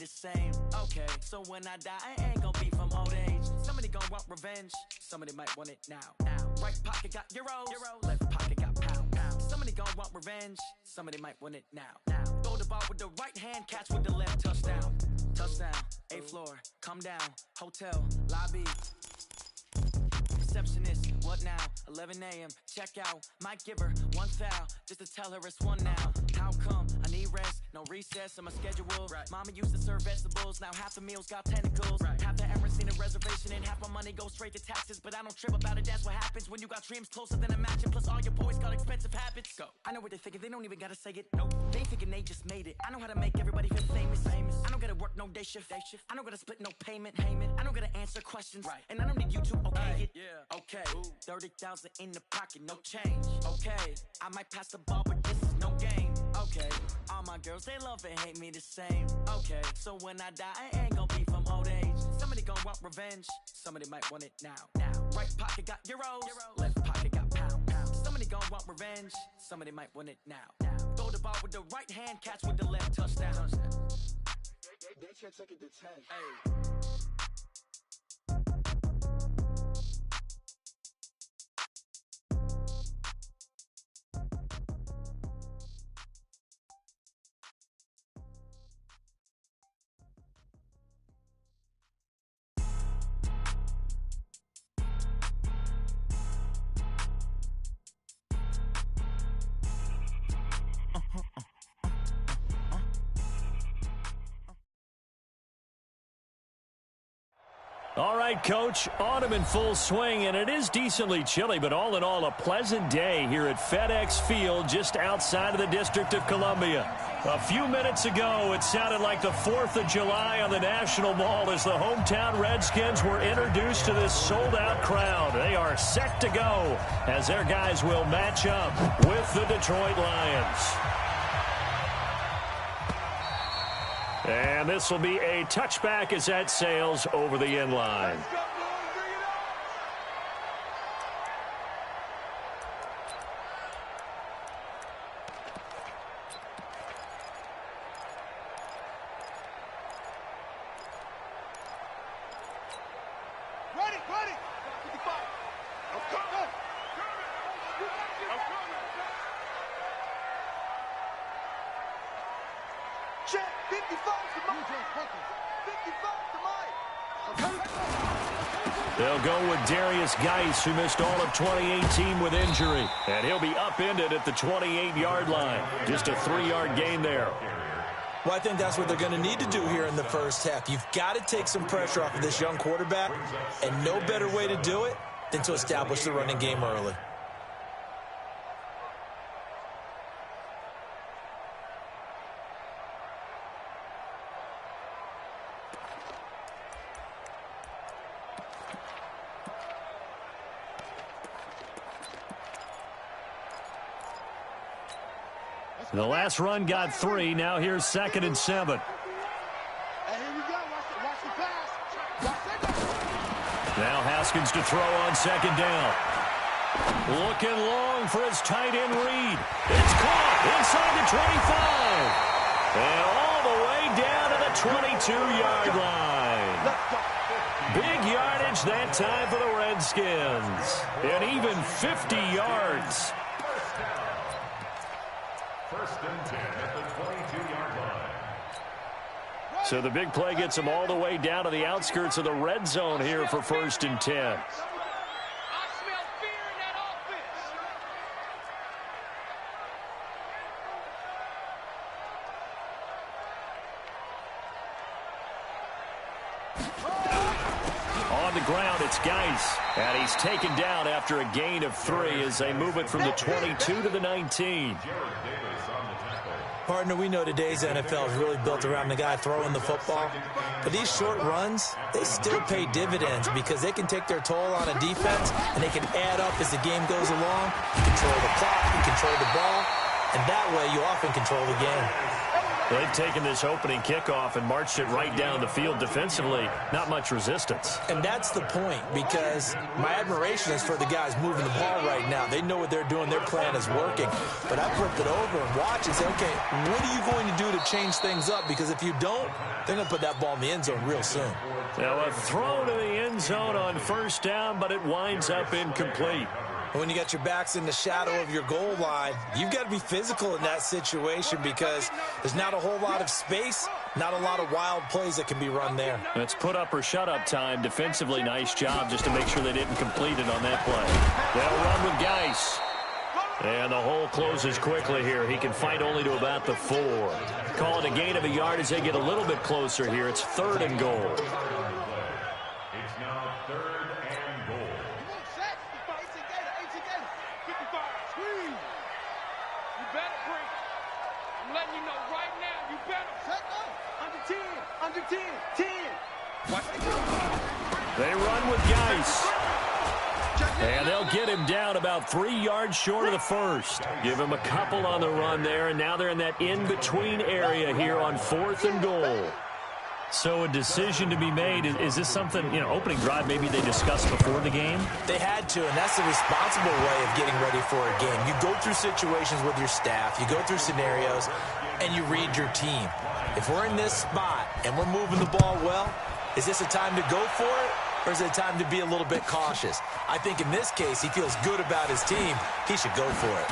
the same. Okay, so when I die, I ain't gonna be from old age. Somebody gonna want revenge, somebody might want it now. Right pocket got euros, left pocket got pound. Somebody gonna want revenge, somebody might want it now. Throw the ball with the right hand, catch with the left, touchdown. Touchdown, 8th floor, come down, hotel, lobby. Receptionist, what now? 11 a.m. Check out. Might give her one foul just to tell her it's one now. How come? I need rest, no recess on my schedule. Right. Mama used to serve vegetables, now half the meals got tentacles. Right. Half the errands seen a reservation and half my money goes straight to taxes. But I don't trip about it, that's what happens when you got dreams closer than a match. Plus all your boys got expensive habits. Go. I know what they're thinking, they don't even gotta say it. Nope. They thinking they just made it. I know how to make everybody feel famous. I don't gotta work no day shift. I don't gotta split no payment. I don't gotta answer questions. Right. And I don't need you to okay it. Yeah. Okay, 30,000 in the pocket, no change. Okay, I might pass the ball, but this is no game. Okay, all my girls, they love and hate me the same. Okay, so when I die, I ain't gonna be from old age. Somebody gonna want revenge, somebody might want it now. Right pocket got euros, left pocket got pound. Somebody gonna want revenge, somebody might want it now. Throw the ball with the right hand, catch with the left, touchdown. They can't take it to 10. Hey. All right, Coach, autumn in full swing, and it is decently chilly, but all in all, a pleasant day here at FedEx Field just outside of the District of Columbia. A few minutes ago, it sounded like the 4th of July on the National Mall as the hometown Redskins were introduced to this sold-out crowd. They are set to go as their guys will match up with the Detroit Lions. And this will be a touchback as that sails over the end line. They'll go with Darius Geis, who missed all of 2018 with injury. And he'll be upended at the 28-yard line. Just a 3-yard gain there. Well, I think that's what they're going to need to do here in the first half. You've got to take some pressure off of this young quarterback, and no better way to do it than to establish the running game early. The last run got 3. Now here's 2nd and 7. Hey, here we go. Watch the pass. Now Haskins to throw on 2nd down. Looking long for his tight end Reed. It's caught inside the 25. And all the way down to the 22-yard line. Big yardage that time for the Redskins. And even 50 yards. First and 10 at the 22-yard line. So the big play gets them all the way down to the outskirts of the red zone here for 1st and 10. On the ground, it's Geis. And he's taken down after a gain of 3 as they move it from the 22 to the 19. Partner, we know today's NFL is really built around the guy throwing the football. But these short runs, they still pay dividends because they can take their toll on a defense, and they can add up as the game goes along. You control the clock, you control the ball, and that way you often control the game. They've taken this opening kickoff and marched it right down the field defensively. Not much resistance. And that's the point, because my admiration is for the guys moving the ball right now. They know what they're doing. Their plan is working. But I flipped it over and watch and say, okay, what are you going to do to change things up? Because if you don't, they're going to put that ball in the end zone real soon. Now a throw to the end zone on first down, but it winds up incomplete. When you got your backs in the shadow of your goal line, you've got to be physical in that situation because there's not a whole lot of space, not a lot of wild plays that can be run there. It's put up or shut up time. Defensively, nice job just to make sure they didn't complete it on that play. They'll run with Geis. And the hole closes quickly here. He can fight only to about the 4. Call it a gain of a yard as they get a little bit closer here. It's 3rd and goal. It's now 3rd and goal. You better bring it. I'm letting you know right now, you better. Set up. Under 10. 10. Watch it. They run with Geis. And they'll get him down about 3 yards short of the first. Give him a couple on the run there, and now they're in that in-between area here on 4th and goal. So a decision to be made. Is this something, opening drive maybe they discussed before the game? They had to, and that's the responsible way of getting ready for a game. You go through situations with your staff, you go through scenarios, and you read your team. If we're in this spot and we're moving the ball well, is this a time to go for it, or is it a time to be a little bit cautious? I think in this case, he feels good about his team. He should go for it.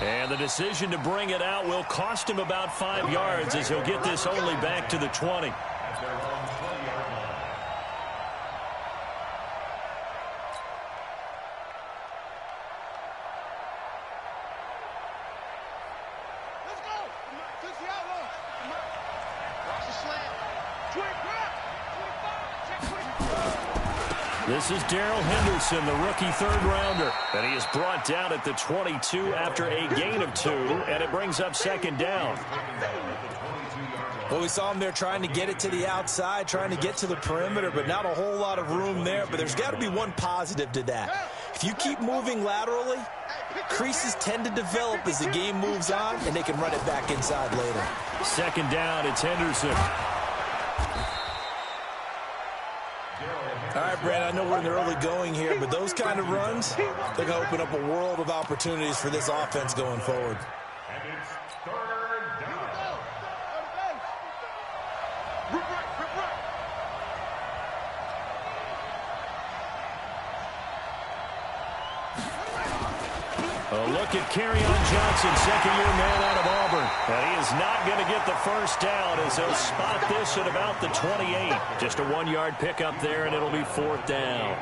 And the decision to bring it out will cost him about 5 yards as he'll get this only back to the 20. This is Darrell Henderson, the rookie 3rd rounder. And he is brought down at the 22 after a gain of 2, and it brings up 2nd down. Well, we saw him there trying to get it to the outside, trying to get to the perimeter, but not a whole lot of room there. But there's got to be one positive to that. If you keep moving laterally, creases tend to develop as the game moves on, and they can run it back inside later. 2nd down, it's Henderson. All right, Brad, I know we're in the early going here, but those kind of runs, they're going to open up a world of opportunities for this offense going forward. And it's 3rd down. A look at Kerryon Johnson, second-year man out of Auburn. And he is not going to get the first down as they'll spot this at about the 28. Just a 1-yard pickup there, and it'll be 4th down.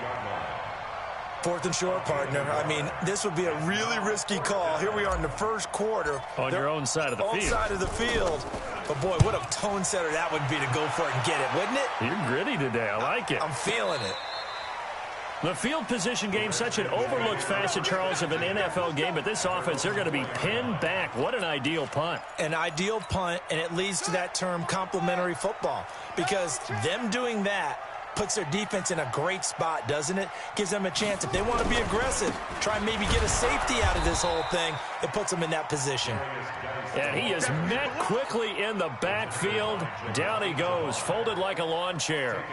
4th and short, partner. I mean, this would be a really risky call. Here we are in the first quarter. On your own side of the field. Own side of the field. But, boy, what a tone setter that would be to go for it and get it, wouldn't it? You're gritty today. I like it. I'm feeling it. The field position game, such an overlooked facet, Charles, of an NFL game. But this offense, they're going to be pinned back. What an ideal punt. An ideal punt, and it leads to that term complementary football. Because them doing that puts their defense in a great spot, doesn't it? Gives them a chance. If they want to be aggressive, try and maybe get a safety out of this whole thing, it puts them in that position. And he is met quickly in the backfield. Down he goes, folded like a lawn chair.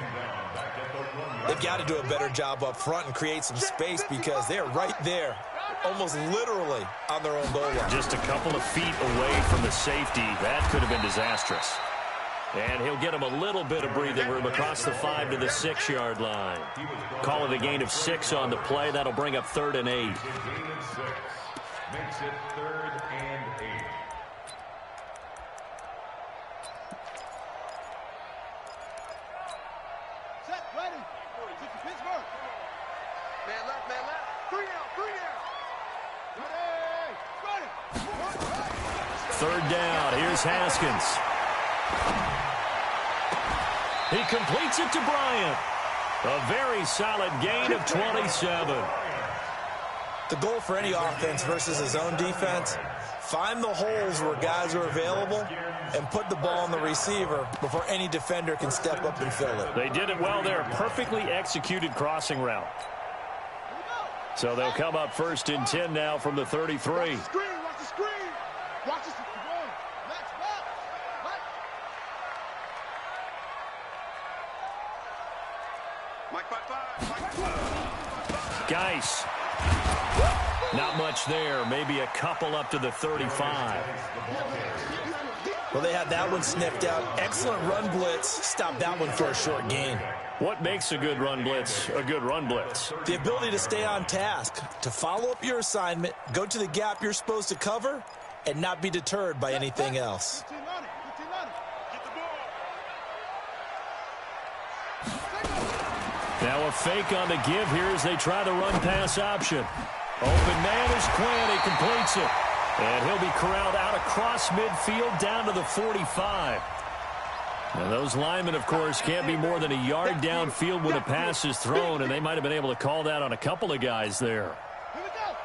They've got to do a better job up front and create some space because they're right there, almost literally on their own goal line. Just a couple of feet away from the safety. That could have been disastrous. And he'll get him a little bit of breathing room across the 5 to the 6-yard line. Call it a gain of 6 on the play. That'll bring up 3rd and 8. Gain of 6 makes it 3rd and 8. Set, ready. Pittsburgh. Man left, man left. 3 down. Ready. 3rd down. Here's Haskins. He completes it to Bryant. A very solid gain of 27. The goal for any offense versus his own defense, find the holes where guys are available and put the ball on the receiver before any defender can step up and fill it. They did it well there. Perfectly executed crossing route. So they'll come up 1st and 10 now from the 33. Watch the screen. Watch the screen. Watch the screen. Geis. Not much there. Maybe a couple up to the 35. Well, they had that one sniffed out. Excellent run blitz. Stopped that one for a short gain. What makes a good run blitz a good run blitz? The ability to stay on task, to follow up your assignment, go to the gap you're supposed to cover, and not be deterred by anything else. Now a fake on the give here as they try the run-pass option. Open man is Quinn. He completes it. And he'll be corralled out across midfield down to the 45. Now those linemen, of course, can't be more than a yard downfield when a pass is thrown, and they might have been able to call that on a couple of guys there. Here we go.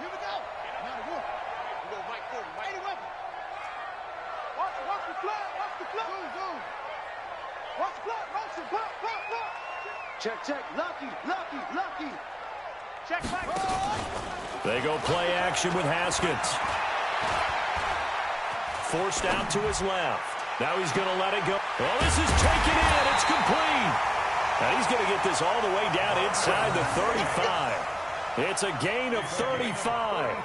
Watch the flat. Check. Lucky. Check back. They go play action with Haskins. Forced out to his left. Now he's going to let it go. Oh, this is taken in. It's complete. Now he's going to get this all the way down inside the 35. It's a gain of 35.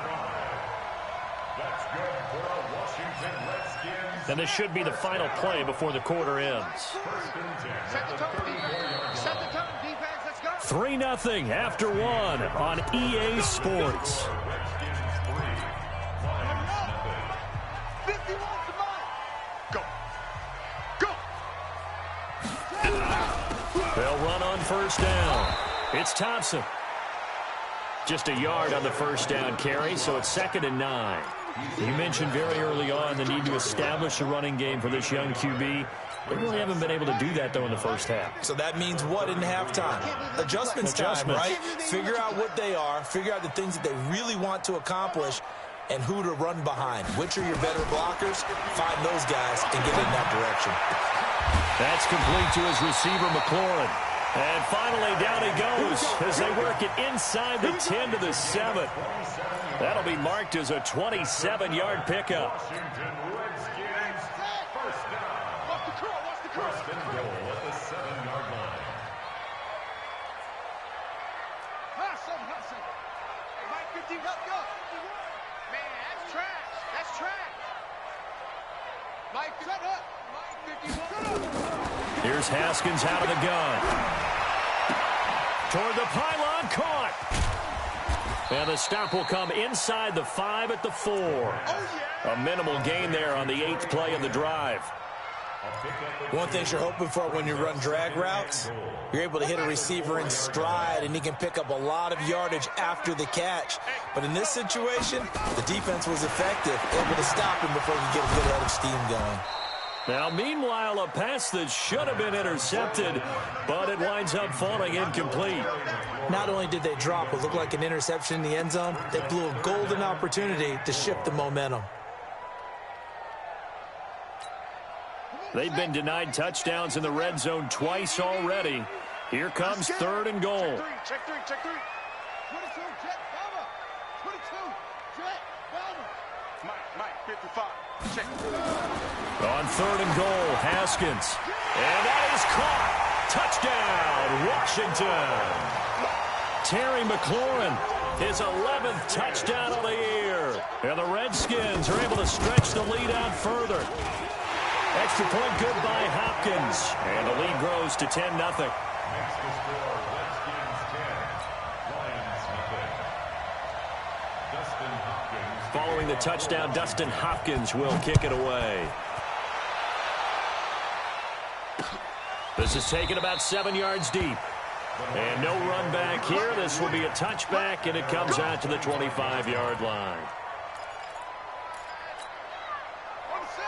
And this should be the final play before the quarter ends. Set the tone, defense. Let's go. 3-0 after one on EA Sports. 51 to mine. Go. They'll run on first down. It's Thompson. Just a yard on the first down carry, so it's 2nd and 9. You mentioned very early on the need to establish a running game for this young QB. They really haven't been able to do that, though, in the first half. So that means what in halftime? Adjustments time, right? Figure out what they are, figure out the things that they really want to accomplish, and who to run behind. Which are your better blockers? Find those guys and get in that direction. That's complete to his receiver, McLaurin. And finally, down he goes as they work it inside the 10 to the 7. That'll be marked as a 27-yard pickup. First and goal at the 7-yard line. Hustle. Hey, Mike 15, go. Man, that's trash. Mike, shut up. Mike 51. Here's Haskins out of the gun. Toward the pylon, caught. And the stop will come inside the 5 at the 4. Oh, yeah. A minimal gain there on the 8th play of the drive. One thing you're hoping for when you run drag routes, you're able to hit a receiver in stride, and he can pick up a lot of yardage after the catch. But in this situation, the defense was effective, able to stop him before he could get a good head of steam going. Now, meanwhile, a pass that should have been intercepted, but it winds up falling incomplete. Not only did they drop what looked like an interception in the end zone, they blew a golden opportunity to shift the momentum. They've been denied touchdowns in the red zone twice already. Here comes 3rd and goal. Check three. 22, jet, Bama. 22, jet, Bama. Mike, 55, check. On 3rd and goal, Haskins. And that is caught. Touchdown, Washington. Terry McLaurin, his 11th touchdown of the year. And the Redskins are able to stretch the lead out further. Extra point good by Hopkins. And the lead grows to 10-0. Next to score, Redskins 10, Lions 0. Dustin Hopkins. Following the touchdown, Dustin Hopkins will kick it away. This is taken about 7 yards deep. And no run back here. This will be a touchback, and it comes out to the 25-yard line.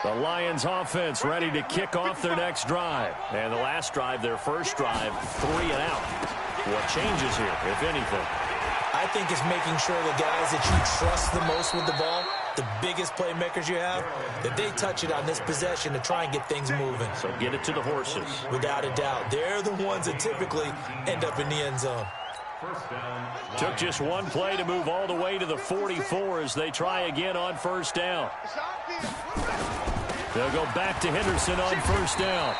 The Lions offense ready to kick off their next drive. And the last drive, their first drive, 3 and out. What changes here, if anything? I think it's making sure the guys that you trust the most with the ball, the biggest playmakers you have, that they touch it on this possession to try and get things moving. So get it to the horses. Without a doubt. They're the ones that typically end up in the end zone. Took just one play to move all the way to the 44 as they try again on first down. They'll go back to Henderson on first down.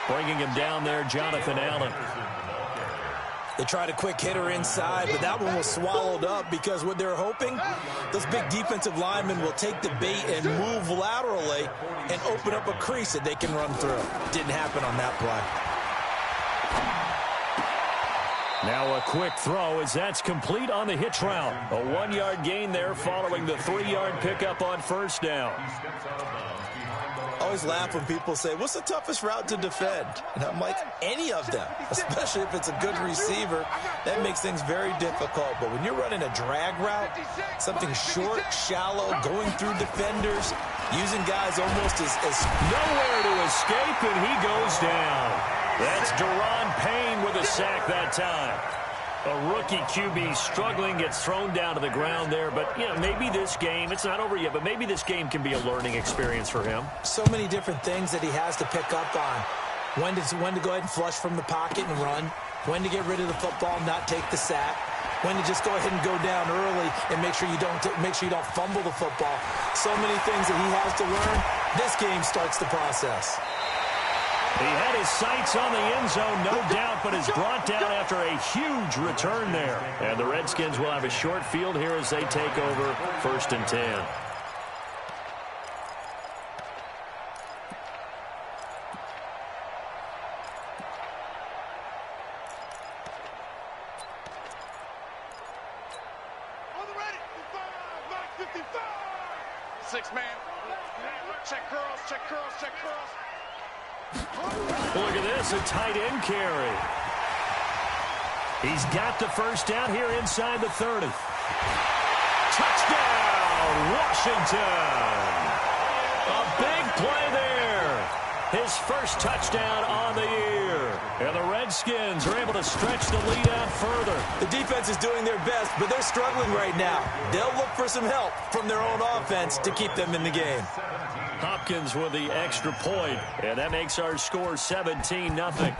Bringing him down there, Jonathan Allen. They tried a quick hitter inside, but that one was swallowed up because what they're hoping, those big defensive linemen will take the bait and move laterally and open up a crease that they can run through. Didn't happen on that play. Now a quick throw as that's complete on the hitch route. A 1-yard gain there following the 3-yard pickup on first down. I always laugh when people say, what's the toughest route to defend? And I'm like, any of them, especially if it's a good receiver. That makes things very difficult. But when you're running a drag route, something short, shallow, going through defenders, using guys almost as nowhere to escape, and he goes down. That's Deron Payne with a sack that time. A rookie QB struggling, gets thrown down to the ground there. But, you know, maybe this game, it's not over yet, but maybe this game can be a learning experience for him. So many different things that he has to pick up on. When to go ahead and flush from the pocket and run. When to get rid of the football and not take the sack. When to just go ahead and go down early and make sure you don't fumble the football. So many things that he has to learn. This game starts the process. He had his sights on the end zone, no doubt, but is brought down after a huge return there. And the Redskins will have a short field here as they take over 1st and 10. On the ready. 55. 6-man. Check curls, check curls, check curls. Look at this, a tight end carry. He's got the first down here inside the 30. Touchdown, Washington. A big play there. His first touchdown on the year. And the Redskins are able to stretch the lead out further. The defense is doing their best, but they're struggling right now. They'll look for some help from their own offense to keep them in the game. Hopkins with the extra point, and that makes our score 17-0.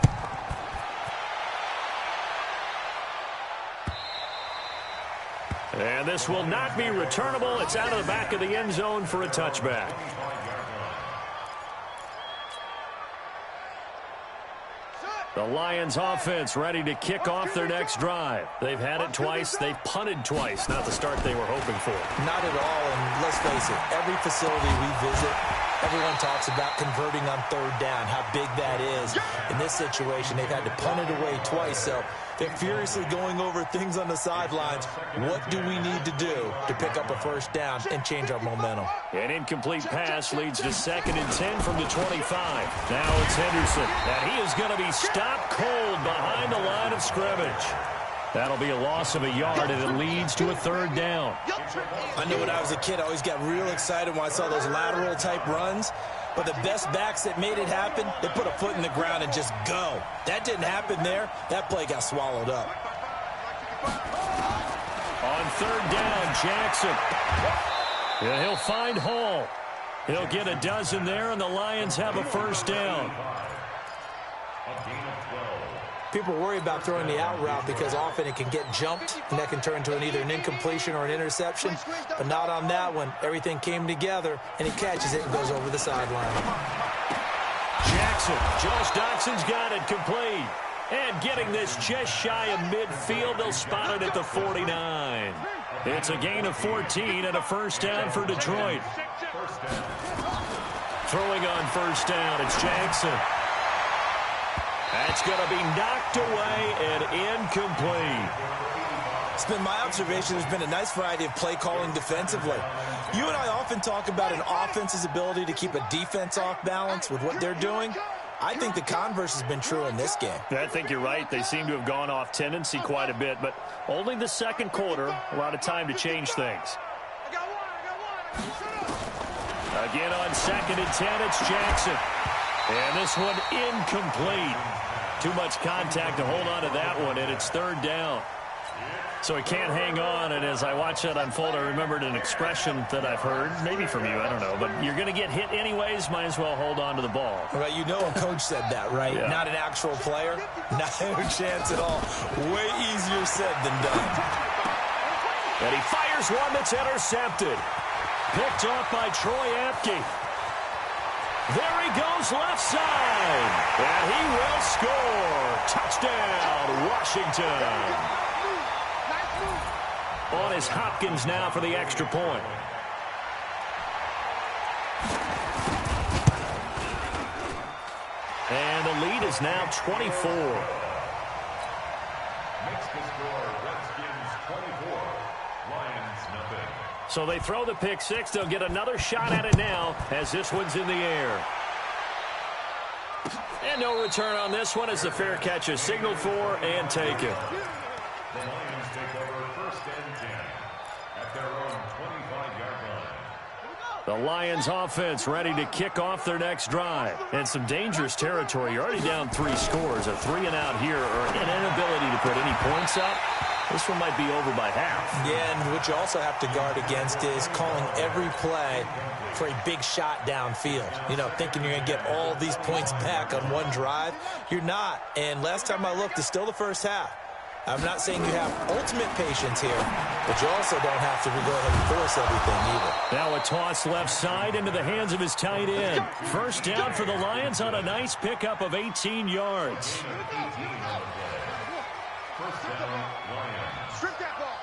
And this will not be returnable. It's out of the back of the end zone for a touchback. The Lions offense ready to kick off their next drive. They've had it twice. They've punted twice. Not the start they were hoping for. Not at all, and let's face it, every facility we visit, everyone talks about converting on 3rd down, how big that is. In this situation, they've had to punt it away twice, so they're furiously going over things on the sidelines. What do we need to do to pick up a 1st down and change our momentum? An incomplete pass leads to 2nd and 10 from the 25. Now it's Henderson, and he is going to be stopped cold behind the line of scrimmage. That'll be a loss of a yard, and it leads to a 3rd down. I know when I was a kid, I always got real excited when I saw those lateral-type runs. But the best backs that made it happen, they put a foot in the ground and just go. That didn't happen there. That play got swallowed up. On 3rd down, Jackson. Yeah, he'll find Hall. He'll get a dozen there, and the Lions have a 1st down. People worry about throwing the out route because often it can get jumped, and that can turn into either an incompletion or an interception. But not on that one. Everything came together, and he catches it and goes over the sideline. Jackson. Josh Doxson's got it complete. And getting this just shy of midfield, they'll spot it at the 49. It's a gain of 14 and a 1st down for Detroit. Throwing on 1st down, it's Jackson. That's going to be knocked away and incomplete. It's been my observation there's been a nice variety of play calling defensively. You and I often talk about an offense's ability to keep a defense off balance with what they're doing. I think the converse has been true in this game. I think you're right. They seem to have gone off tendency quite a bit, but only the 2nd quarter, a lot of time to change things. Again on 2nd and 10, it's Jackson. And this one incomplete. Too much contact to hold on to that one, and it's 3rd down. So he can't hang on, and as I watch that unfold, I remembered an expression that I've heard, maybe from you, I don't know, but you're going to get hit anyways, might as well hold on to the ball. Right, you know a coach said that, right? Yeah. Not an actual player. Not a chance at all. Way easier said than done. And he fires one that's intercepted. Picked off by Troy Apke. There he goes left side. And he will score. Touchdown, Washington. On is Hopkins now for the extra point. And the lead is now 24. Makes the score Redskins 24, Lions nothing. So they throw the pick six. They'll get another shot at it now as this one's in the air. And no return on this one as the fair catch is signaled for and taken. The Lions take over first and 10 at their own 25-yard line. The Lions offense ready to kick off their next drive. And some dangerous territory. You're already down 3 scores. A 3-and-out here or an inability to put any points up. This one might be over by half. Yeah, and what you also have to guard against is calling every play for a big shot downfield. You know, thinking you're going to get all these points back on one drive. You're not. And last time I looked, it's still the first half. I'm not saying you have ultimate patience here, but you also don't have to go ahead and force everything either. Now a toss left side into the hands of his tight end. First down for the Lions on a nice pickup of 18 yards. First down, Lions. Strip that ball.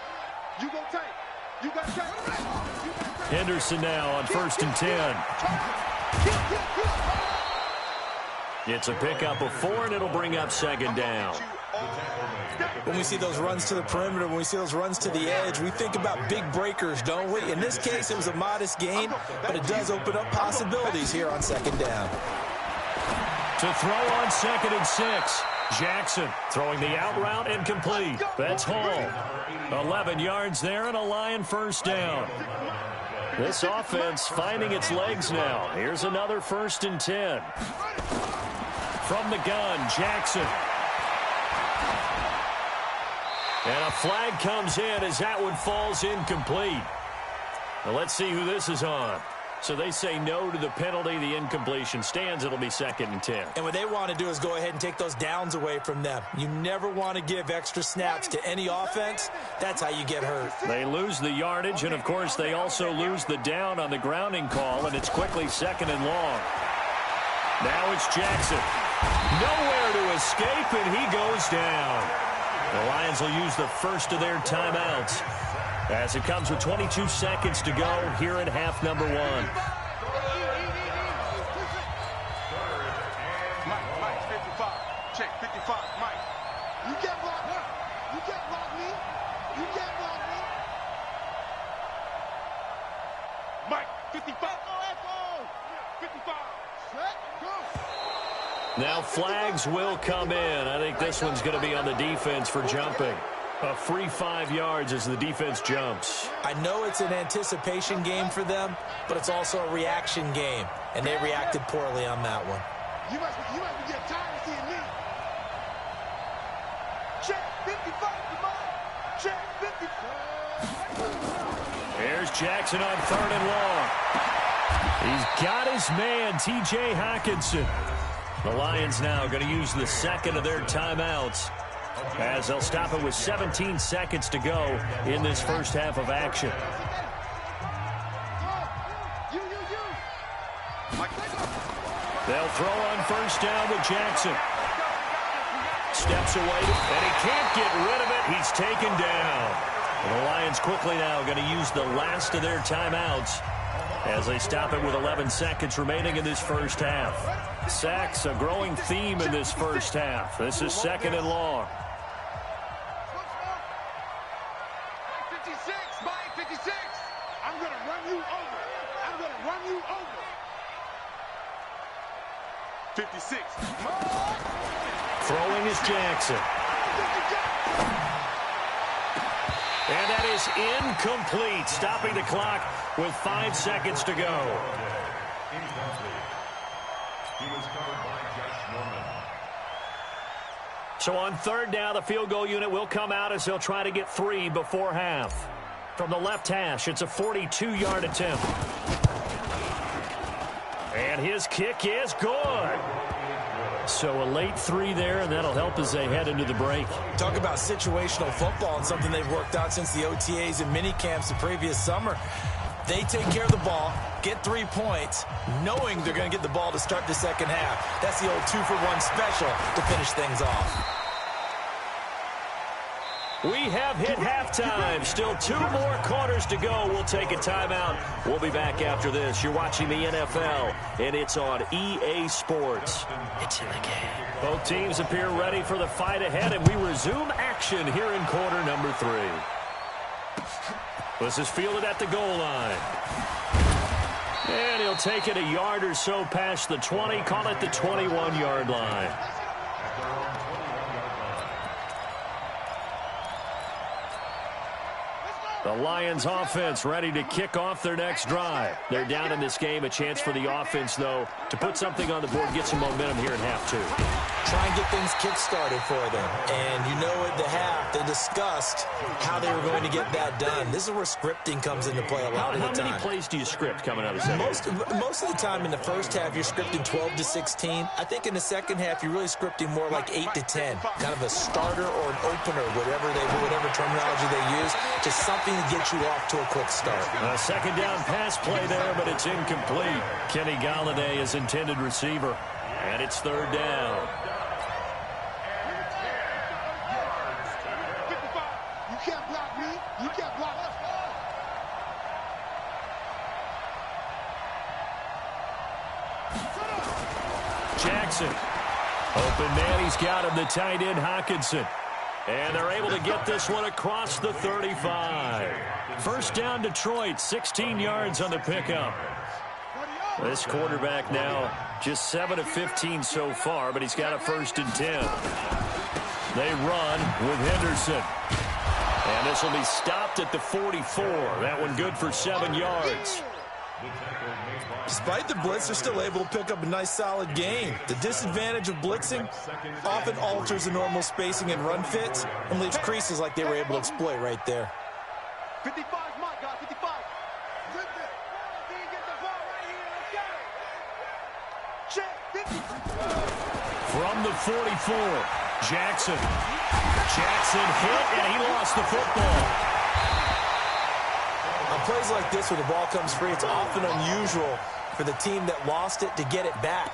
You go tight. You got tight. Henderson now on first and 10. It's a pickup of 4, and it'll bring up second down. When we see those runs to the perimeter, when we see those runs to the edge, we think about big breakers, don't we? In this case, it was a modest gain, but it does open up possibilities here on second down. To throw on second and 6. Jackson throwing the out route and complete. That's Hall. 11 yards there and a Lion first down. This offense finding its legs now. Here's another first and 10. From the gun, Jackson. And a flag comes in as that one falls incomplete. Now let's see who this is on. So they say no to the penalty. The incompletion stands. It'll be second and 10. And what they want to do is go ahead and take those downs away from them. You never want to give extra snaps to any offense. That's how you get hurt. They lose the yardage, and, of course, they also lose the down on the grounding call, and it's quickly second and long. Now it's Jackson. Nowhere to escape, and he goes down. The Lions will use the first of their timeouts as it comes with 22 seconds to go here in half number 1. Mike, 55. Check, 55. Mike. You can't block me. You can't block me. You can't block me. Mike, 55. 55. Set, go. Now flags will come in. I think this one's going to be on the defense for jumping. A free 5 yards as the defense jumps. I know it's an anticipation game for them, but it's also a reaction game, and they reacted poorly on that one. You must be getting tired of seeing me. Check, 55, come on. Check, 55. Here's Jackson on third and long. He's got his man, T.J. Hockenson. The Lions now going to use the second of their timeouts as they'll stop it with 17 seconds to go in this first half of action. They'll throw on first down with Jackson. Steps away, and he can't get rid of it. He's taken down. And the Lions quickly now going to use the last of their timeouts as they stop it with 11 seconds remaining in this first half. Sacks, a growing theme in this first half. This is second and long. 56, Mike, 56. I'm going to run you over. I'm going to run you over. 56. Throwing is Jackson. And that is incomplete, stopping the clock with 5 seconds to go. He was covered by Josh Norman. So on third down, the field goal unit will come out as they'll try to get 3 before half. From the left hash, it's a 42-yard attempt. And his kick is good. So a late 3 there, and that'll help as they head into the break. Talk about situational football and something they've worked out since the OTAs and mini camps the previous summer. They take care of the ball, get 3 points, knowing they're going to get the ball to start the second half. That's the old 2-for-1 special to finish things off. We have hit halftime. Still 2 more quarters to go. We'll take a timeout. We'll be back after this. You're watching the NFL, and it's on EA Sports. It's in the game. Both teams appear ready for the fight ahead, and we resume action here in quarter number 3. This is fielded at the goal line. And he'll take it a yard or so past the 20, call it the 21-yard line. The Lions offense ready to kick off their next drive. They're down in this game. A chance for the offense, though, to put something on the board, get some momentum here in half 2. Try and get things kick-started for them. And you know at the half, they discussed how they were going to get that done. This is where scripting comes into play a lot of the time. How many plays do you script coming out of the second half? Most of the time in the first half, you're scripting 12 to 16. I think in the second half, you're really scripting more like 8 to 10. Kind of a starter or an opener, whatever terminology they use. Just something to get you off to a quick start. A second down pass play there, but it's incomplete. Kenny Galladay is intended receiver. And it's third down. You can't block me. You can't block us. Jackson. Open man, he's got him, the tight end Hockenson. And they're able to get this one across the 35. First down Detroit, 16 yards on the pickup. This quarterback now just 7 of 15 so far, but he's got a 1st and 10. They run with Henderson. And this will be stopped at the 44. That one good for 7 yards. Despite the blitz, they're still able to pick up a nice, solid gain. The disadvantage of blitzing often alters the normal spacing and run fits and leaves creases like they were able to exploit right there. 55 is my guy, 55. From the 44, Jackson. Jackson hit, and he lost the football. On plays like this where the ball comes free, it's often unusual for the team that lost it to get it back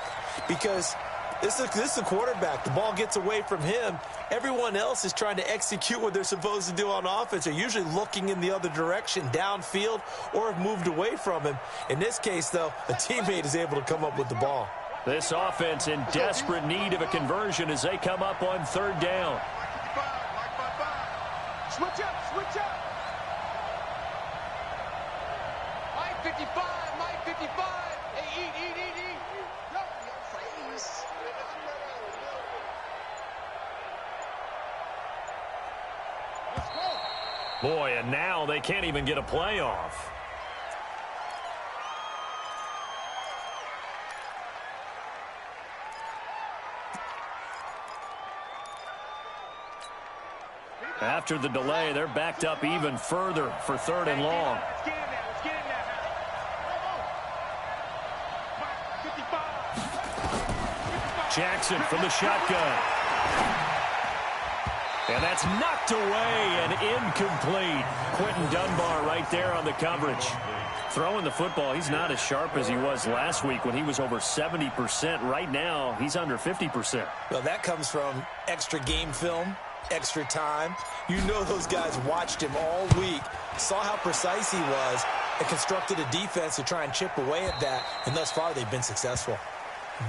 because this is a quarterback. The ball gets away from him. Everyone else is trying to execute what they're supposed to do on offense. They're usually looking in the other direction, downfield, or have moved away from him. In this case, though, a teammate is able to come up with the ball. This offense in desperate need of a conversion as they come up on third down. Switch up, switch up. Mike 55, Mike 55. Hey, eat. No, freeze. Let's go. Boy, and now they can't even get a play off. After the delay, they're backed up even further for 3rd and long. Let's get in there. Let's get in there. Mike 55. Jackson from the shotgun. And that's knocked away and incomplete. Quentin Dunbar right there on the coverage. Throwing the football, he's not as sharp as he was last week when he was over 70%. Right now, he's under 50%. Well, that comes from extra game film, extra time. You know those guys watched him all week, saw how precise he was, and constructed a defense to try and chip away at that, and thus far they've been successful.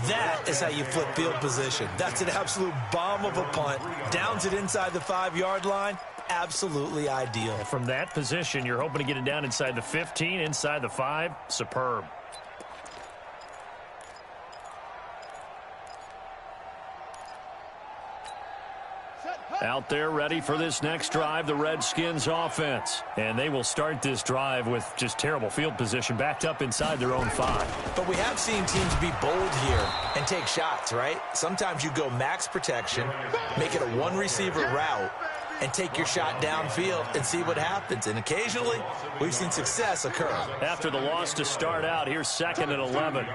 That is how you flip field position. That's an absolute bomb of a punt. Downs it inside the 5-yard line. Absolutely ideal. From that position, you're hoping to get it down inside the 15, inside the 5. Superb. Out there ready for this next drive, the Redskins offense. And they will start this drive with just terrible field position, backed up inside their own 5. But we have seen teams be bold here and take shots, right? Sometimes you go max protection, make it a one-receiver route, and take your shot downfield and see what happens. And occasionally, we've seen success occur. After the loss to start out, here's 2nd and 11.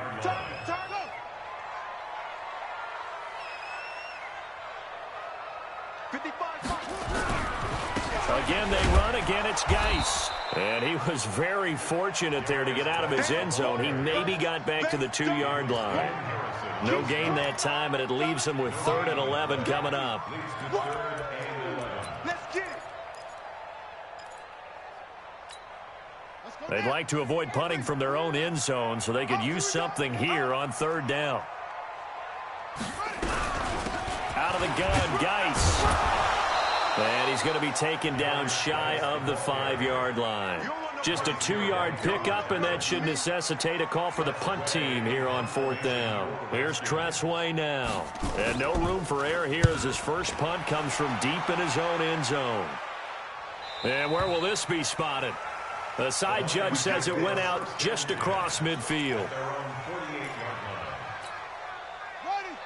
Again, they run. Again, it's Geis. And he was very fortunate there to get out of his end zone. He maybe got back to the 2-yard line. No gain that time, and it leaves him with 3rd and 11 coming up. They'd like to avoid punting from their own end zone so they could use something here on 3rd down. Out of the gun, Geis. And he's going to be taken down shy of the 5-yard line. Just a 2-yard pickup, and that should necessitate a call for the punt team here on 4th down. Here's Tressway now. And no room for error here as his first punt comes from deep in his own end zone. And where will this be spotted? The side judge says it went out just across midfield.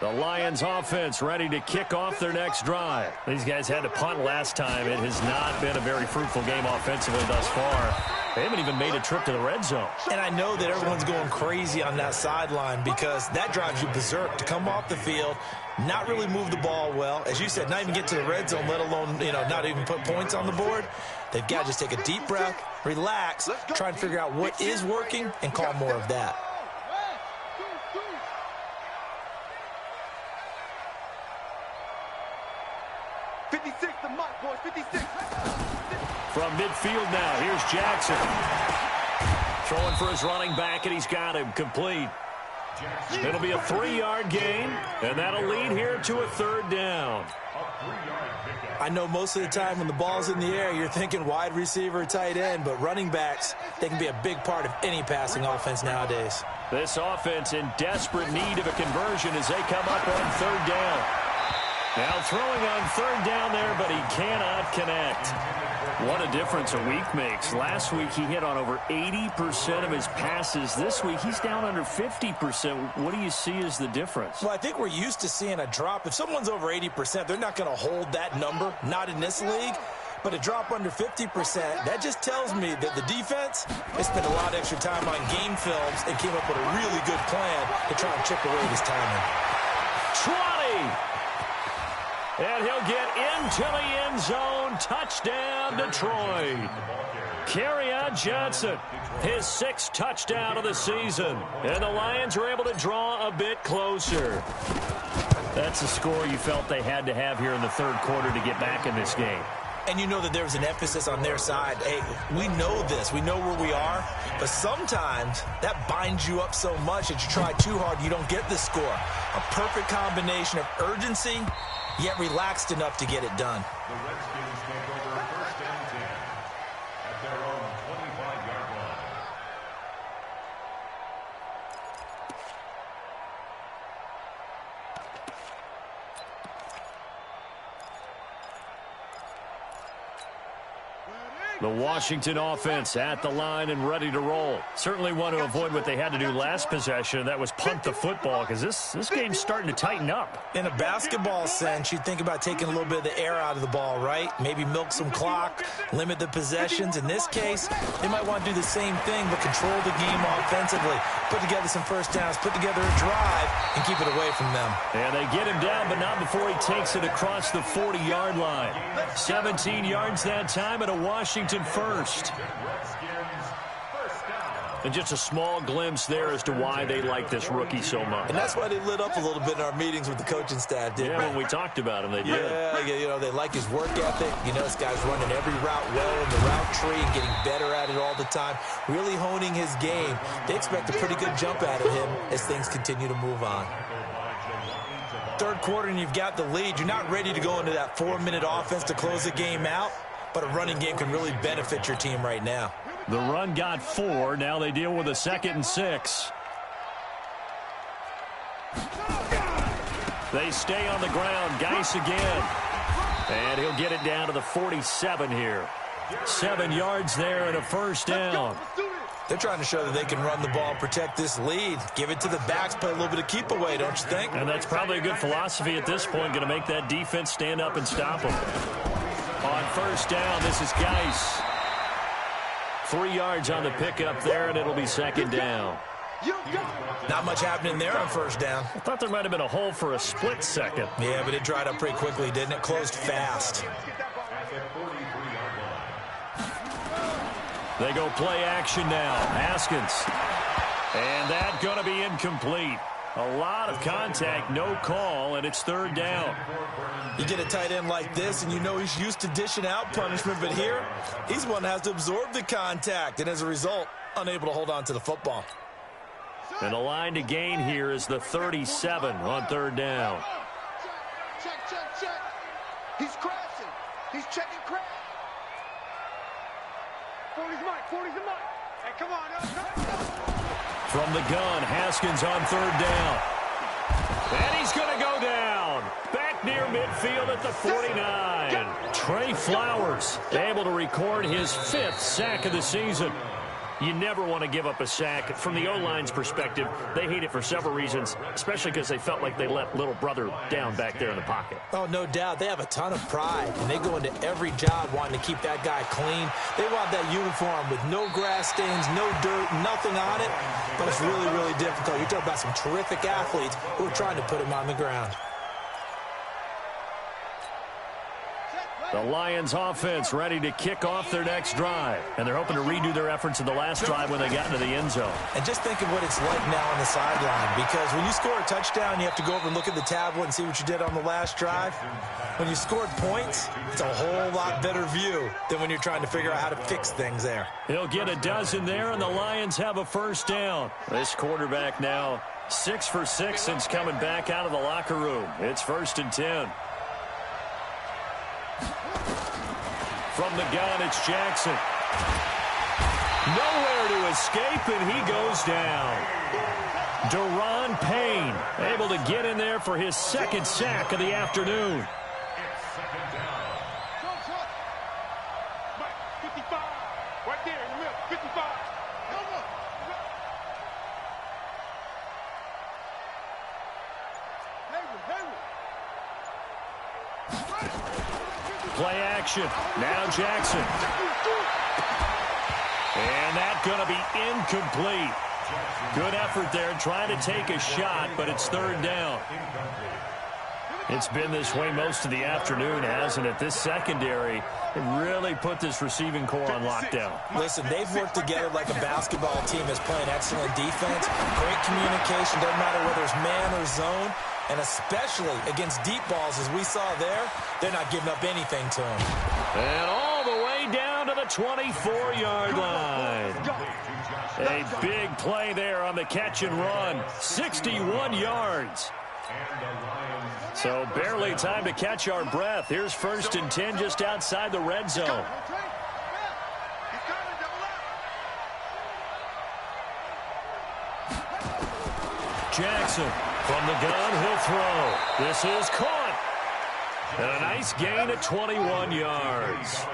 The Lions offense ready to kick off their next drive. These guys had to punt last time. It has not been a very fruitful game offensively thus far. They haven't even made a trip to the red zone. And I know that everyone's going crazy on that sideline because that drives you berserk to come off the field, not really move the ball well. As you said, not even get to the red zone, let alone, not even put points on the board. They've got to just take a deep breath, relax, try and figure out what is working, and call more of that. From midfield now, here's Jackson. Throwing for his running back, and he's got him complete. It'll be a 3-yard gain, and that'll lead here to a 3rd down. I know most of the time when the ball's in the air, you're thinking wide receiver, tight end, but running backs, they can be a big part of any passing offense nowadays. This offense in desperate need of a conversion as they come up on 3rd down. Now throwing on 3rd down there, but he cannot connect. What a difference a week makes. Last week he hit on over 80% of his passes. This week he's down under 50%. What do you see as the difference? Well, I think we're used to seeing a drop. If someone's over 80%, they're not going to hold that number, not in this league. But a drop under 50%, that just tells me that the defense has spent a lot of extra time on game films and came up with a really good plan to try and chip away this timing. 20! And he'll get into the end zone. Touchdown, Detroit. Kerryon Johnson, his 6th touchdown of the season. And the Lions are able to draw a bit closer. That's a score you felt they had to have here in the 3rd quarter to get back in this game. And you know that there was an emphasis on their side. Hey, we know this. We know where we are. But sometimes that binds you up so much that you try too hard, you don't get the score. A perfect combination of urgency, yet relaxed enough to get it done. The Redskins take over 1st and 10 at their own 25-yard line. The Washington offense at the line and ready to roll. Certainly want to avoid what they had to do last possession. That was punt the football because this game's starting to tighten up. In a basketball sense, you think about taking a little bit of the air out of the ball, right? Maybe milk some clock, limit the possessions. In this case, they might want to do the same thing but control the game offensively. Put together some first downs, put together a drive, and keep it away from them. And they get him down, but not before he takes it across the 40-yard line. 17 yards that time and a Washington first. And just a small glimpse there as to why they like this rookie so much. And that's why they lit up a little bit in our meetings with the coaching staff, didn't they? Yeah, when we talked about him, they did. Yeah, they like his work ethic. This guy's running every route well in the route tree and getting better at it all the time, really honing his game. They expect a pretty good jump out of him as things continue to move on. 3rd quarter and you've got the lead. You're not ready to go into that 4-minute offense to close the game out, but a running game can really benefit your team right now. The run got 4. Now they deal with a 2nd and 6. They stay on the ground. Geis again. And he'll get it down to the 47 here. 7 yards there and a first down. They're trying to show that they can run the ball and protect this lead. Give it to the backs, play a little bit of keep away, don't you think? And that's probably a good philosophy at this point, going to make that defense stand up and stop them. On first down, this is Geis. 3 yards on the pickup there, and it'll be 2nd down. Not much happening there on first down. I thought there might have been a hole for a split second. Yeah, but it dried up pretty quickly, didn't it? Closed fast. They go play action now. Haskins. And that's going to be incomplete. A lot of contact, no call, and it's third down. You get a tight end like this, and you know he's used to dishing out punishment, but here, he's one that has to absorb the contact, and as a result, unable to hold on to the football. And the line to gain here is the 37 on third down. Check. He's crashing. He's checking crash. 40's Mike. Hey, come on. From the gun, Haskins on third down. And he's going to go down. Back near midfield at the 49. Trey Flowers able to record his 5th sack of the season. You never want to give up a sack. From the O-line's perspective, they hate it for several reasons, especially because they felt like they let little brother down back there in the pocket. Oh, no doubt. They have a ton of pride, and they go into every job wanting to keep that guy clean. They want that uniform with no grass stains, no dirt, nothing on it, but it's really, really difficult. You're talking about some terrific athletes who are trying to put him on the ground. The Lions offense ready to kick off their next drive. And they're hoping to redo their efforts in the last drive when they got into the end zone. And just think of what it's like now on the sideline, because when you score a touchdown, you have to go over and look at the tablet and see what you did on the last drive. When you scored points, it's a whole lot better view than when you're trying to figure out how to fix things there. He'll get a dozen there, and the Lions have a first down. This quarterback now 6 for 6 since coming back out of the locker room. It's 1st and 10. From the gun, it's Jackson. Nowhere to escape, and he goes down. Deron Payne able to get in there for his 2nd sack of the afternoon. 55. Right there in the middle. 55. Play action. Now Jackson. And that's going to be incomplete. Good effort there trying to take a shot, but it's third down. It's been this way most of the afternoon, hasn't it? This secondary really put this receiving core on lockdown. Listen, they've worked together like a basketball team that's playing excellent defense. Great communication, doesn't matter whether it's man or zone. And especially against deep balls, as we saw there, they're not giving up anything to him. And all the way down to the 24-yard line. A big play there on the catch and run. 61 yards. So barely time to catch our breath. Here's 1st and 10 just outside the red zone. Jackson from the gun, he'll throw. This is caught. And a nice gain at 21 yards.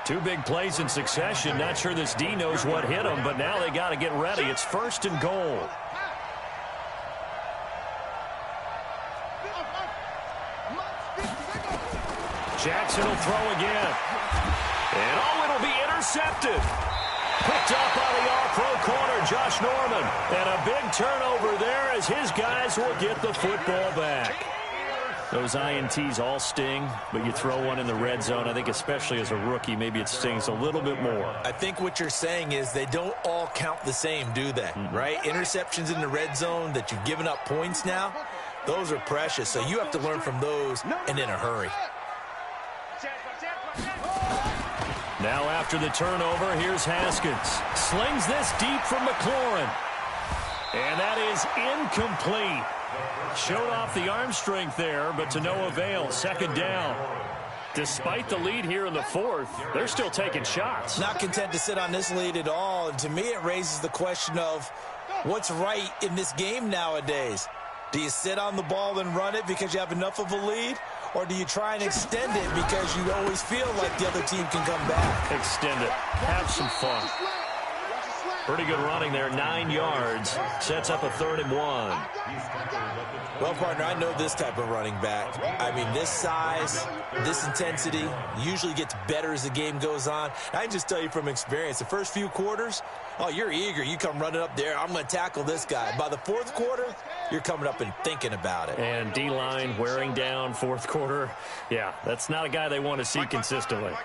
2 big plays in succession. Not sure this D knows what hit him, but now they got to get ready. It's 1st and goal. Jackson will throw again. And it'll be intercepted. Picked up by the all-pro corner, Josh Norman. And a big turnover there as his guys will get the football back. Those INTs all sting, but you throw one in the red zone. I think especially as a rookie, maybe it stings a little bit more. I think what you're saying is they don't all count the same, do they? Right? Interceptions in the red zone that you've given up points now, those are precious. So you have to learn from those and in a hurry. Now after the turnover, here's Haskins. Slings this deep from McLaurin. And that is incomplete. Showed off the arm strength there, but to no avail. 2nd down. Despite the lead here in the 4th, they're still taking shots. Not content to sit on this lead at all. And to me, it raises the question of what's right in this game nowadays. Do you sit on the ball and run it because you have enough of a lead? Or do you try and extend it because you always feel like the other team can come back? Extend it. Have some fun. Pretty good running there. 9 yards. Sets up a 3rd and 1. Well, partner, I know this type of running back. I mean, this size, this intensity usually gets better as the game goes on. I can just tell you from experience, the first few quarters, oh, you're eager. You come running up there. I'm going to tackle this guy. By the 4th quarter, you're coming up and thinking about it. And D-line wearing down 4th quarter. Yeah, that's not a guy they want to see consistently. Hey,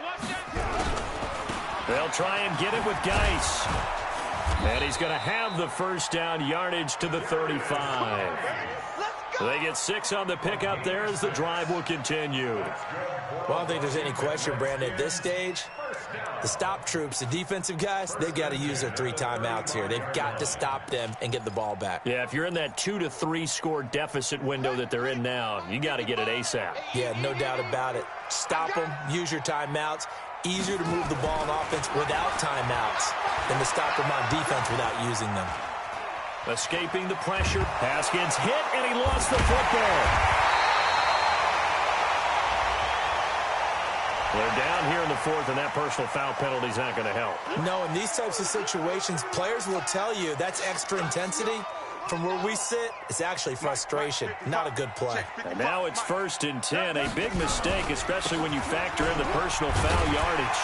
watch that. They'll try and get it with Geis. And he's going to have the first down, yardage to the 35. They get 6 on the pickup there as the drive will continue. Well, I don't think there's any question, Brandon, at this stage, the stop troops, the defensive guys, they've got to use their 3 timeouts here. They've got to stop them and get the ball back. Yeah, if you're in that 2 to 3 score deficit window that they're in now, you got to get it ASAP. Yeah, no doubt about it. Stop them, use your timeouts. Easier to move the ball on offense without timeouts than to stop them on defense without using them. Escaping the pressure. Haskins hit, and he lost the football. They're down here in the 4th, and that personal foul penalty is not going to help. No, in these types of situations, players will tell you that's extra intensity. From where we sit, it's actually frustration. Not a good play. And now it's 1st and 10. A big mistake, especially when you factor in the personal foul yardage.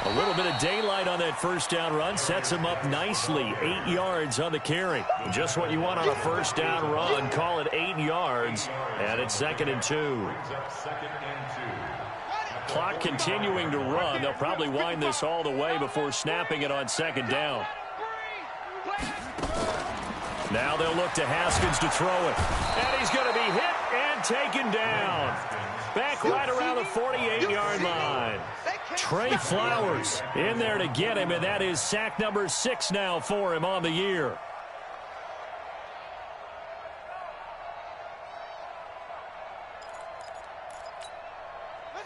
A little bit of daylight on that first down run sets him up nicely. 8 yards on the carry. Just what you want on a first down run. Call it 8 yards, and it's 2nd and 2. Clock continuing to run. They'll probably wind this all the way before snapping it on 2nd down. Now they'll look to Haskins to throw it. And he's going to be hit and taken down. Back right around the 48-yard line. Trey Flowers in there to get him, and that is sack number 6 now for him on the year.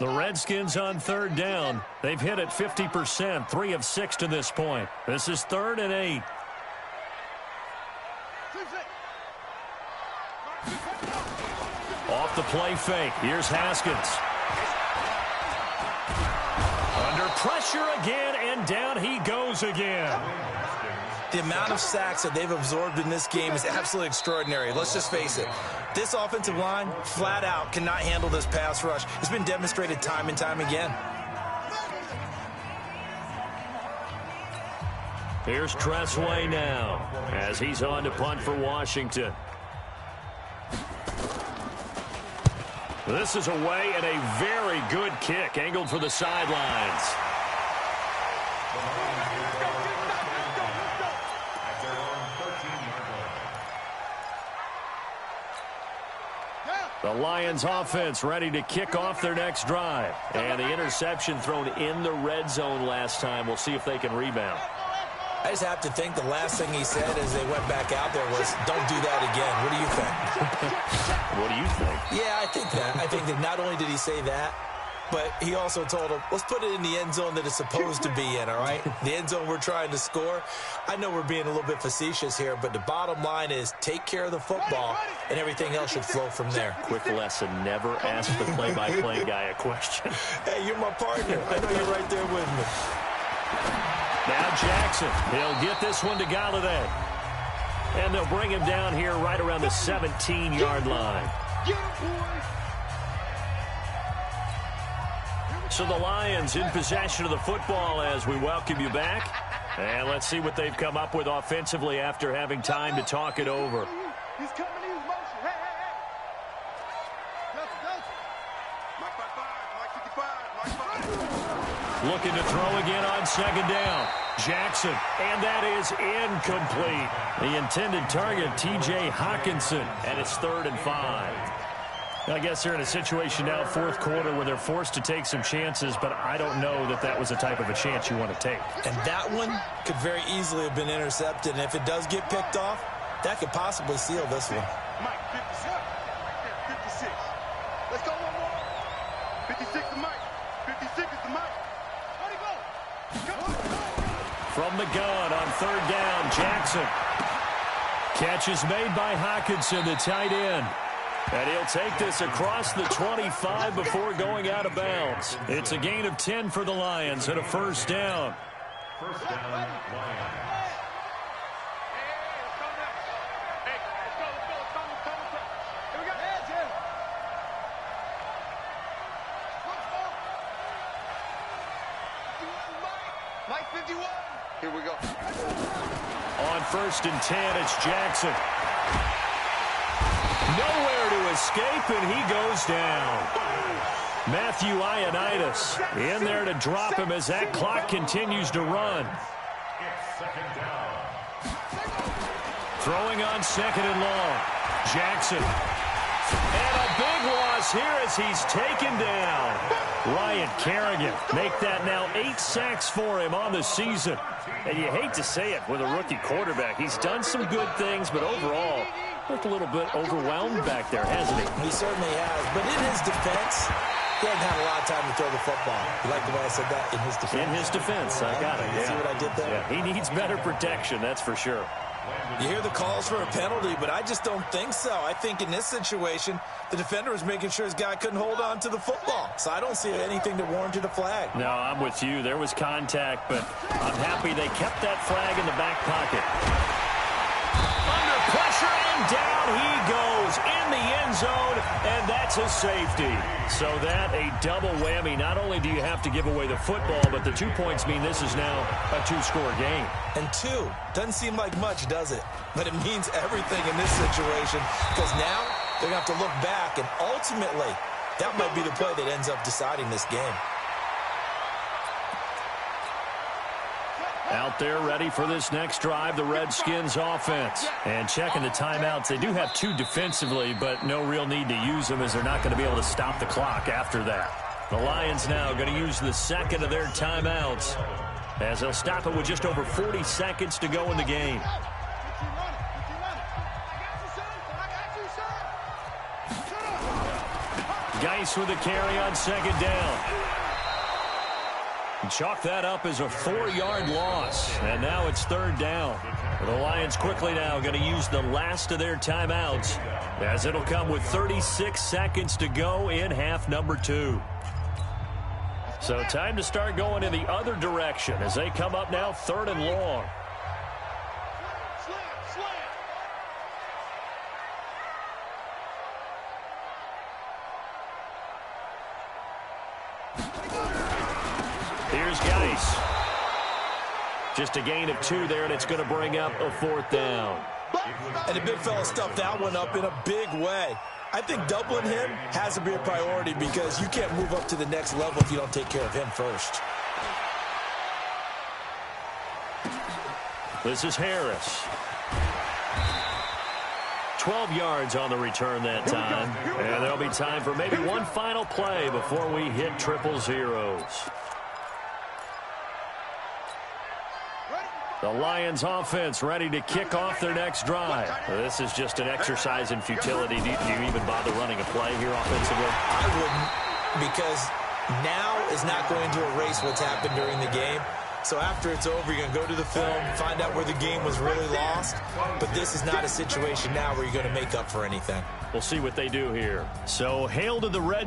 The Redskins on 3rd down. They've hit it 50%, 3 of 6 to this point. This is 3rd and 8. Off the play fake. Here's Haskins. Under pressure again, and down he goes again. The amount of sacks that they've absorbed in this game is absolutely extraordinary. Let's just face it. This offensive line, flat out, cannot handle this pass rush. It's been demonstrated time and time again. Here's Tressway now as he's on to punt for Washington. This is away and a very good kick angled for the sidelines. The Lions offense ready to kick off their next drive. And the interception thrown in the red zone last time. We'll see if they can rebound. I just have to think the last thing he said as they went back out there was, don't do that again. What do you think? What do you think? Yeah, I think that. I think that not only did he say that, but he also told him, let's put it in the end zone that it's supposed to be in, all right? The end zone we're trying to score. I know we're being a little bit facetious here, but the bottom line is take care of the football, and everything else should flow from there. Quick lesson, never ask the play-by-play guy a question. Hey, you're my partner. I know you're right there with me. Now Jackson, he'll get this one to Galladay. And they'll bring him down here right around the 17-yard line. So the Lions in possession of the football as we welcome you back. And let's see what they've come up with offensively after having time to talk it over. He's coming in motion. Hey, hey, hey. Mike 55, Mike 55. Looking to throw again on 2nd down. Jackson, and that is incomplete. The intended target, T.J. Hawkinson, and it's 3rd and 5. I guess they're in a situation now, 4th quarter, where they're forced to take some chances, but I don't know that that was the type of a chance you want to take. And that one could very easily have been intercepted, and if it does get picked off, that could possibly seal this one. Mike, 56. Right there, 56. Let's go one more. 56 to Mike. 56 is to Mike. Let it go. From the gun on 3rd down, Jackson. Catch is made by Hawkinson, the tight end. And he'll take this across the 25 before going out of bounds. It's a gain of 10 for the Lions and a 1st down. First down, Lions. Mike 51. Here we go. On 1st and 10, it's Jackson. Nowhere to escape, and he goes down. Matthew Ioannidis in there to drop him as that clock continues to run. It's second down. Throwing on second and long. Jackson. And a big loss here as he's taken down. Ryan Kerrigan make that now 8 sacks for him on the season. And you hate to say it with a rookie quarterback. He's done some good things, but overall, looked a little bit overwhelmed back there, hasn't he? He certainly has. But in his defense, he hasn't had a lot of time to throw the football. You like the way I said that? In his defense. In his defense, I got it. You see what I did there? Yeah, he needs better protection, that's for sure. You hear the calls for a penalty, but I just don't think so. I think in this situation, the defender was making sure his guy couldn't hold on to the football. So I don't see anything to warrant a flag. No, I'm with you. There was contact, but I'm happy they kept that flag in the back pocket. Under pressure, and down he goes in the end zone, and that's a safety. So that a double whammy. Not only do you have to give away the football, but the 2 points mean this is now a 2-score game. And 2 doesn't seem like much, does it? But it means everything in this situation, because now they're going to have to look back, and ultimately, that might be the play that ends up deciding this game. Out there ready for this next drive, the Redskins offense. And checking the timeouts. They do have 2 defensively, but no real need to use them as they're not going to be able to stop the clock after that. The Lions now going to use the second of their timeouts as they'll stop it with just over 40 seconds to go in the game. Geis with the carry on second down. Chalk that up as a 4-yard loss. And now it's third down. The Lions quickly now going to use the last of their timeouts as it'll come with 36 seconds to go in half number 2. So time to start going in the other direction as they come up now third and long. Here's Geis. Just a gain of 2 there, and it's going to bring up a 4th down. And the big fella stuffed that one up in a big way. I think doubling him has to be a priority because you can't move up to the next level if you don't take care of him first. This is Harris. 12 yards on the return that time. And there'll be time for maybe one final play before we hit triple zeros. The Lions offense ready to kick off their next drive. This is just an exercise in futility. Do you even bother running a play here offensively? I wouldn't, because now is not going to erase what's happened during the game. So after it's over, you're going to go to the film, find out where the game was really lost. But this is not a situation now where you're going to make up for anything. We'll see what they do here. So hail to the Red.